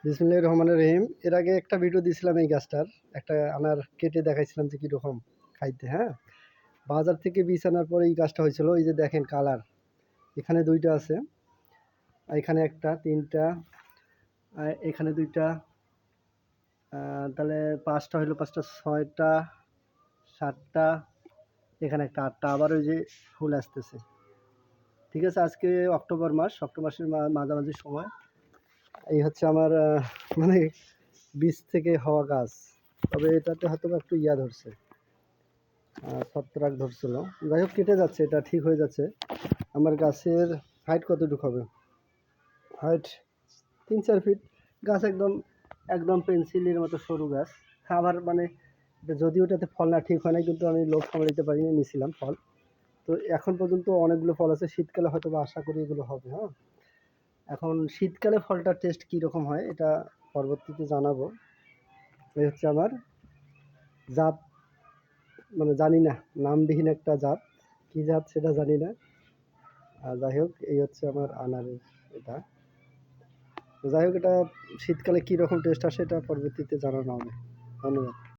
বিসমিল্লাহির রহমানির রহিম। এর আগে একটা ভিডিও দিয়েছিলাম এই গাছটার, একটা আনার কেটে দেখাইছিলাম যে কীরকম খাইতে। হ্যাঁ, বাজার থেকে বীজ আনার পরে এই গাছটা হয়েছিল। এই যে দেখেন কালার, এখানে দুইটা আছে, এখানে একটা, তিনটা, এখানে দুইটা, তাহলে পাঁচটা হইলো, পাঁচটা, ছয়টা, সাতটা, এখানে একটা, আটটা। আবার ওই যে ফুল আসতেছে। ঠিক আছে, আজকে অক্টোবর মাসের মাঝামাঝি সময়। এই হচ্ছে আমার মানে বীজ থেকে হওয়া গাছ। তবে এটাতে হয়তো একটু ধরছে, ছত্রাক ধরছিল। যাই হোক, কেটে যাচ্ছে, এটা ঠিক হয়ে যাচ্ছে। আমার গাছের হাইট কতটুকু হবে? Height 3-4 feet. গাছ একদম একদম পেন্সিলের মতো সরু গাছ। আবার মানে যদিও ওটাতে ফল না ঠিক হয় না, কিন্তু আমি লোভ সামলাতে পারিনি, নিয়েছিলাম ফল। তো এখন পর্যন্ত অনেকগুলো ফল আছে। শীতকালে হয়তো বা আশা করি এগুলো হবে। হ্যাঁ, এখন শীতকালে ফলটার টেস্ট কীরকম হয় এটা পরবর্তীতে জানাবো। এই হচ্ছে আমার জাত, মানে জানি না, নামবিহীন একটা জাত। কী জাত সেটা জানি না। যাই হোক, এই হচ্ছে আমার আনারের এটা। যাই হোক, এটা শীতকালে কীরকম টেস্ট আসে এটা পরবর্তীতে জানানো হবে। ধন্যবাদ।